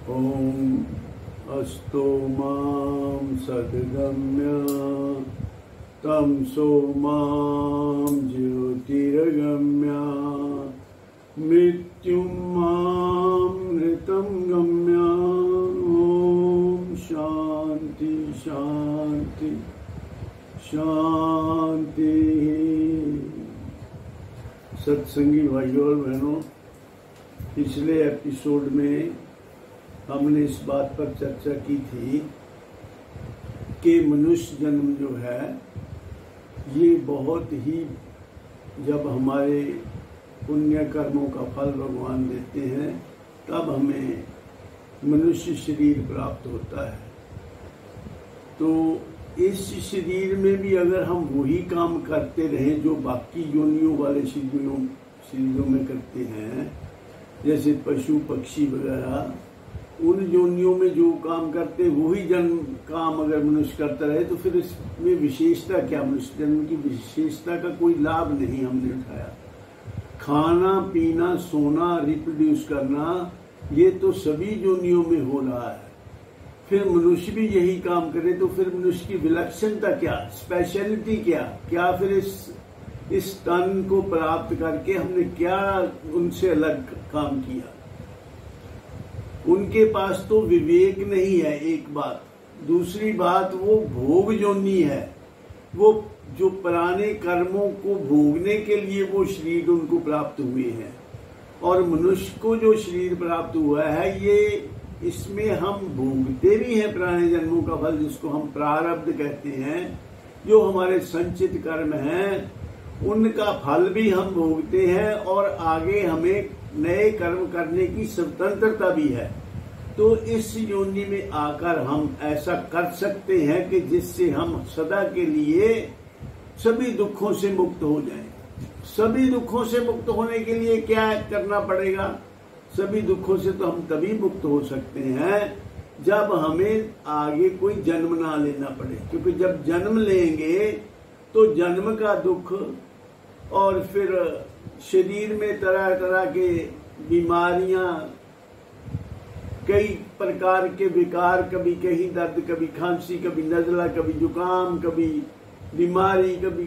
ओम अस्तो मां सद्गम्य तमसो मां ज्योतिर्गम्य मृत्युं मां मृतं गम्य। ओम शांति शांति शांति। सत्संगी भाइयों और बहनों, पिछले एपिसोड में हमने इस बात पर चर्चा की थी कि मनुष्य जन्म जो है ये बहुत ही, जब हमारे पुण्य कर्मों का फल भगवान देते हैं तब हमें मनुष्य शरीर प्राप्त होता है। तो इस शरीर में भी अगर हम वही काम करते रहें जो बाकी योनियों वाले शरीरों में करते हैं, जैसे पशु पक्षी वगैरह, उन योनियों में जो काम करते हैं वही जन्म काम अगर मनुष्य करता रहे तो फिर इसमें विशेषता क्या? मनुष्य जन्म की विशेषता का कोई लाभ नहीं हमने उठाया। खाना पीना सोना रिप्रोड्यूस करना ये तो सभी योनियों में हो रहा है, फिर मनुष्य भी यही काम करे तो फिर मनुष्य की विलक्षणता क्या, स्पेशलिटी क्या फिर इस तन को प्राप्त करके हमने क्या उनसे अलग काम किया? उनके पास तो विवेक नहीं है, एक बात। दूसरी बात, वो भोग योनि है, वो जो पुराने कर्मों को भोगने के लिए वो शरीर उनको प्राप्त हुए हैं। और मनुष्य को जो शरीर प्राप्त हुआ है ये, इसमें हम भोगते भी हैं पुराने जन्मों का फल, जिसको हम प्रारब्ध कहते हैं। जो हमारे संचित कर्म हैं उनका फल भी हम भोगते हैं और आगे हमें नए कर्म करने की स्वतंत्रता भी है। तो इस योनि में आकर हम ऐसा कर सकते हैं कि जिससे हम सदा के लिए सभी दुखों से मुक्त हो जाएं। सभी दुखों से मुक्त होने के लिए क्या करना पड़ेगा? सभी दुखों से तो हम तभी मुक्त हो सकते हैं जब हमें आगे कोई जन्म ना लेना पड़े, क्योंकि जब जन्म लेंगे तो जन्म का दुख और फिर शरीर में तरह तरह के बीमारियां, कई प्रकार के विकार, कभी कहीं दर्द, कभी खांसी, कभी नजला, कभी जुकाम, कभी बीमारी, कभी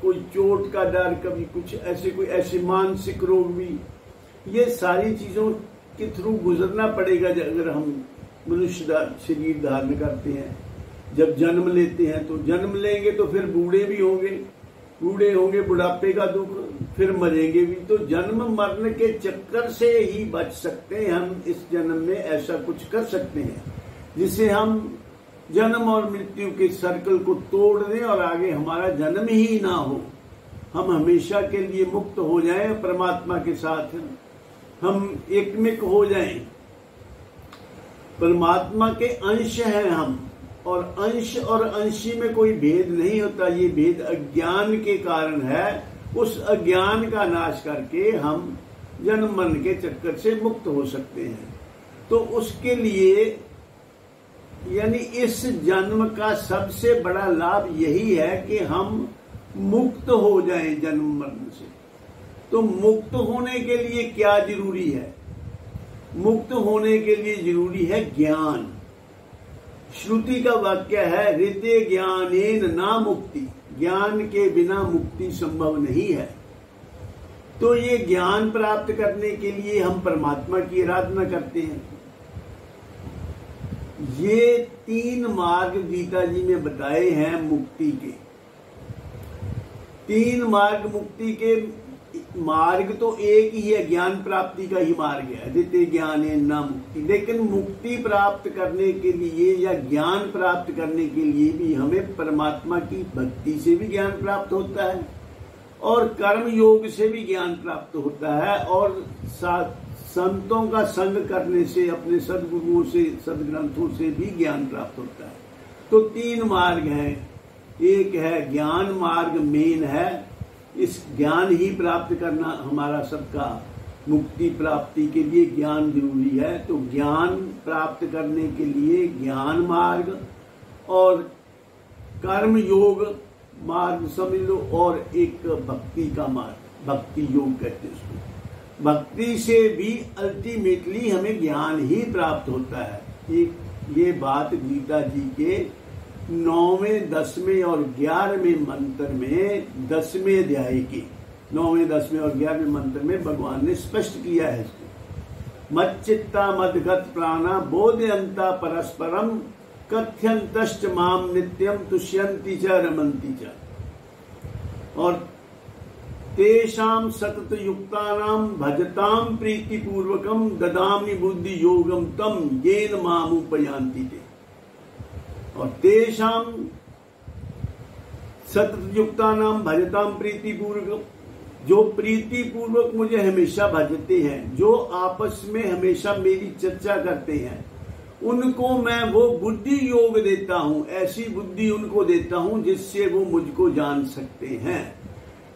कोई चोट का डर, कभी कुछ ऐसे मानसिक रोग भी, ये सारी चीजों के थ्रू गुजरना पड़ेगा अगर हम मनुष्य शरीर धारण करते हैं। जब जन्म लेते हैं तो जन्म लेंगे तो फिर बूढ़े होंगे, बुढ़ापे का दुख, फिर मरेंगे भी। तो जन्म मरण के चक्कर से ही बच सकते हैं हम। इस जन्म में ऐसा कुछ कर सकते हैं जिससे हम जन्म और मृत्यु के सर्कल को तोड़ दें और आगे हमारा जन्म ही ना हो, हम हमेशा के लिए मुक्त हो जाएं, परमात्मा के साथ हम एकमिक हो जाएं। परमात्मा के अंश हैं हम, और अंश और अंशी में कोई भेद नहीं होता। ये भेद अज्ञान के कारण है। उस अज्ञान का नाश करके हम जन्म मरण के चक्कर से मुक्त हो सकते हैं। तो उसके लिए, यानी इस जन्म का सबसे बड़ा लाभ यही है कि हम मुक्त हो जाएं जन्म मरण से। तो मुक्त होने के लिए क्या जरूरी है? मुक्त होने के लिए जरूरी है ज्ञान। श्रुति का वाक्य है, ऋते ज्ञानेन ना मुक्ति। ज्ञान के बिना मुक्ति संभव नहीं है। तो ये ज्ञान प्राप्त करने के लिए हम परमात्मा की आराधना करते हैं। ये 3 मार्ग गीता जी में बताए हैं मुक्ति के। 3 मार्ग मुक्ति के, मार्ग तो एक ही है, ज्ञान प्राप्ति का ही मार्ग है, ऋते ज्ञानेन ना मुक्ति। लेकिन मुक्ति प्राप्त करने के लिए या ज्ञान प्राप्त करने के लिए भी हमें परमात्मा की भक्ति से भी ज्ञान प्राप्त होता है और कर्म योग से भी ज्ञान प्राप्त होता है, और संतों का संग करने से, अपने सदगुरुओं से, सदग्रंथों से भी ज्ञान प्राप्त होता है। तो 3 मार्ग हैं। एक है ज्ञान मार्ग, मेन है, इस ज्ञान ही प्राप्त करना हमारा सबका, मुक्ति प्राप्ति के लिए ज्ञान जरूरी है। तो ज्ञान प्राप्त करने के लिए ज्ञान मार्ग और कर्म योग मार्ग समझ लो, और एक भक्ति का मार्ग, भक्ति योग कहते हैं उसको। भक्ति से भी अल्टीमेटली हमें ज्ञान ही प्राप्त होता है। ये बात गीता जी के 9वें, 10वें और 11वें मंत्र में 10वें अध्याय के 9वें, 10वें और 11वें मंत्र में भगवान ने स्पष्ट किया है इसको। मच्चित्ता मदगत प्राणा बोधयंता परस्परम कथ्यंतश्च माम नित्यम तुष्यंति च रमन्ति च। और तेषाम सतत युक्तानाम भजताम प्रीतिपूर्वकम ददामि बुद्धि योगम तम येन मामुपयान्ति ते। और तेषाम सतत युक्तानाम भजताम प्रीतिपूर्वकम, जो प्रीतिपूर्वक मुझे हमेशा भजते हैं, जो आपस में हमेशा मेरी चर्चा करते हैं, उनको मैं वो बुद्धि योग देता हूं, ऐसी बुद्धि उनको देता हूं जिससे वो मुझको जान सकते हैं।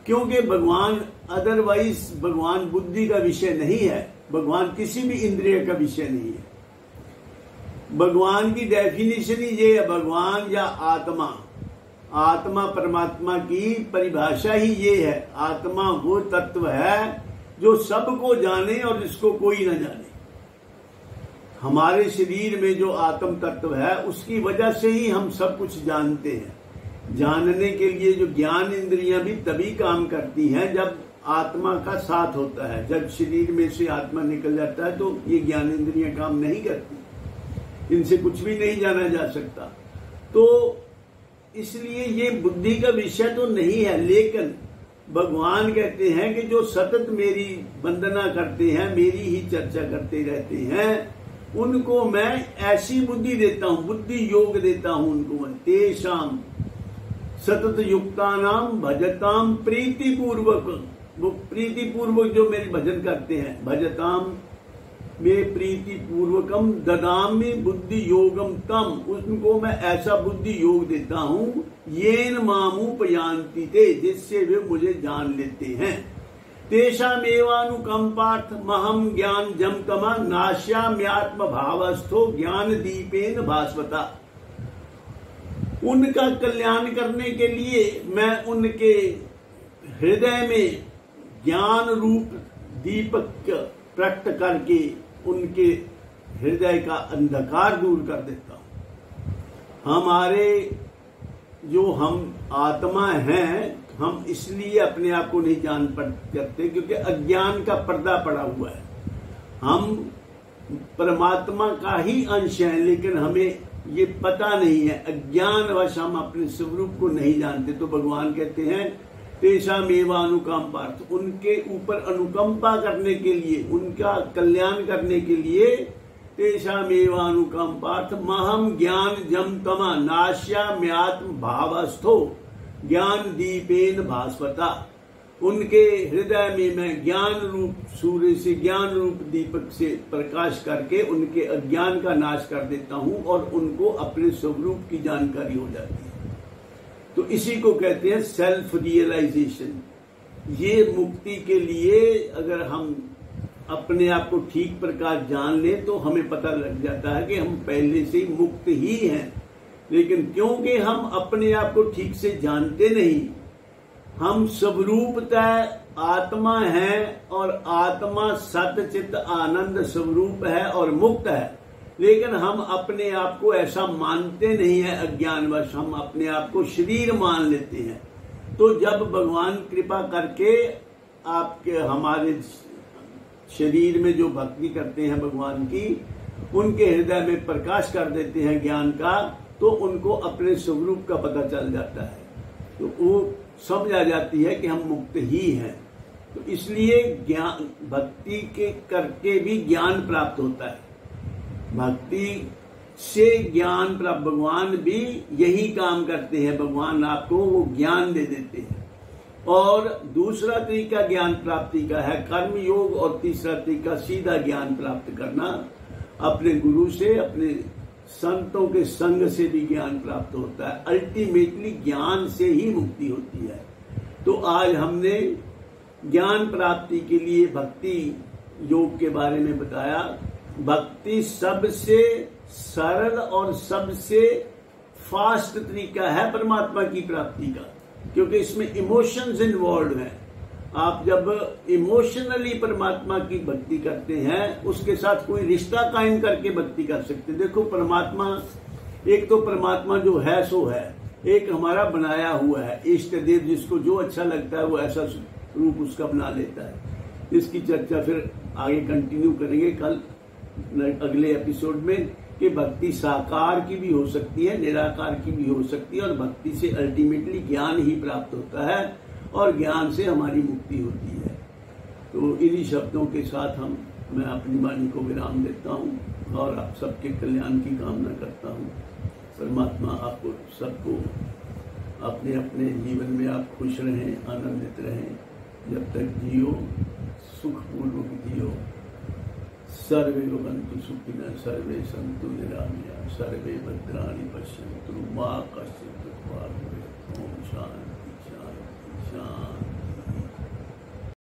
क्योंकि भगवान अदरवाइज भगवान बुद्धि का विषय नहीं है, भगवान किसी भी इंद्रिय का विषय नहीं है। भगवान की डेफिनेशन ही ये है, भगवान या आत्मा, आत्मा परमात्मा की परिभाषा ही ये है। आत्मा वो तत्व है जो सबको जाने और जिसको कोई न जाने। हमारे शरीर में जो आत्म तत्व है उसकी वजह से ही हम सब कुछ जानते हैं। जानने के लिए जो ज्ञान इंद्रियां भी तभी काम करती हैं जब आत्मा का साथ होता है। जब शरीर में से आत्मा निकल जाता है तो ये ज्ञान इंद्रियां काम नहीं करती, इनसे कुछ भी नहीं जाना जा सकता। तो इसलिए ये बुद्धि का विषय तो नहीं है, लेकिन भगवान कहते हैं कि जो सतत मेरी वंदना करते हैं, मेरी ही चर्चा करते रहते हैं, उनको मैं ऐसी बुद्धि देता हूं, बुद्धि योग देता हूं उनको। तेषाम सतत युक्तानाम भजताम प्रीतिपूर्वक, वो प्रीतिपूर्वक जो मेरे भजन करते हैं, भजताम में प्रीतिपूर्वकम ददामि बुद्धि योगम तम, उनको मैं ऐसा बुद्धि योग देता हूं येन मामुपयान्ति ते, जिससे वे मुझे जान लेते हैं। तेषामेवानुकंपार्थ महम ज्ञान जम तमा नाश्याम्यात्म भावस्थो ज्ञान दीपेन भास्वता। उनका कल्याण करने के लिए मैं उनके हृदय में ज्ञान रूप दीपक प्रकट करके उनके हृदय का अंधकार दूर कर देता हूं। हमारे जो हम आत्मा हैं, हम इसलिए अपने आप को नहीं जान करते क्योंकि अज्ञान का पर्दा पड़ा हुआ है। हम परमात्मा का ही अंश हैं, लेकिन हमें ये पता नहीं है, अज्ञानवश हम अपने स्वरूप को नहीं जानते। तो भगवान कहते हैं तेषामेवानुकंपार्थ, उनके ऊपर अनुकंपा करने के लिए, उनका कल्याण करने के लिए, तेषामेवानुकंपार्थ महम ज्ञान जम तमा नाश्याम्यात्म भावस्थो ज्ञान दीपेन भास्वता। उनके हृदय में मैं ज्ञान रूप सूर्य से, ज्ञान रूप दीपक से प्रकाश करके उनके अज्ञान का नाश कर देता हूं और उनको अपने स्वरूप की जानकारी हो जाती है। तो इसी को कहते हैं सेल्फ रियलाइजेशन। ये मुक्ति के लिए अगर हम अपने आप को ठीक प्रकार जान ले तो हमें पता लग जाता है कि हम पहले से ही मुक्त ही हैं। लेकिन क्योंकि हम अपने आप को ठीक से जानते नहीं, हम स्वरूपतः आत्मा है और आत्मा सतचित आनंद स्वरूप है और मुक्त है, लेकिन हम अपने आप को ऐसा मानते नहीं है। अज्ञानवश हम अपने आप को शरीर मान लेते हैं। तो जब भगवान कृपा करके आपके हमारे शरीर में जो भक्ति करते हैं भगवान की, उनके हृदय में प्रकाश कर देते हैं ज्ञान का, तो उनको अपने स्वरूप का पता चल जाता है। तो वो समझ आ जाती है कि हम मुक्त ही हैं। तो इसलिए ज्ञान भक्ति के करके भी ज्ञान प्राप्त होता है। भक्ति से ज्ञान प्राप्त, भगवान भी यही काम करते हैं, भगवान आपको वो ज्ञान दे देते हैं। और दूसरा तरीका ज्ञान प्राप्ति का है कर्म योग, और तीसरा तरीका सीधा ज्ञान प्राप्त करना अपने गुरु से, अपने संतों के संग से भी ज्ञान प्राप्त होता है। अल्टीमेटली ज्ञान से ही मुक्ति होती है। तो आज हमने ज्ञान प्राप्ति के लिए भक्ति योग के बारे में बताया। भक्ति सबसे सरल और सबसे फास्ट तरीका है परमात्मा की प्राप्ति का, क्योंकि इसमें इमोशंस इन्वॉल्व हैं। आप जब इमोशनली परमात्मा की भक्ति करते हैं, उसके साथ कोई रिश्ता कायम करके भक्ति कर सकते हैं। देखो परमात्मा, एक तो परमात्मा जो है सो है, एक हमारा बनाया हुआ है इष्ट देव, जिसको जो अच्छा लगता है वो ऐसा रूप उसका बना लेता है। इसकी चर्चा फिर आगे कंटिन्यू करेंगे कल अगले एपिसोड में, कि भक्ति साकार की भी हो सकती है, निराकार की भी हो सकती है, और भक्ति से अल्टीमेटली ज्ञान ही प्राप्त होता है और ज्ञान से हमारी मुक्ति होती है। तो इन्हीं शब्दों के साथ मैं अपनी वाणी को विराम देता हूँ और आप सबके कल्याण की कामना करता हूँ। परमात्मा आपको सबको अपने अपने जीवन में आप खुश रहें, आनंदित रहें, जब तक जियो सुखपूर्वक जियो। सर्वे भवन्तु सुखिनः, सर्वे सन्तु निरामया, सर्वे भद्राणि पश्यन्तु मा कश्चित् दुःखभाग् भवेत्। ओम शांति।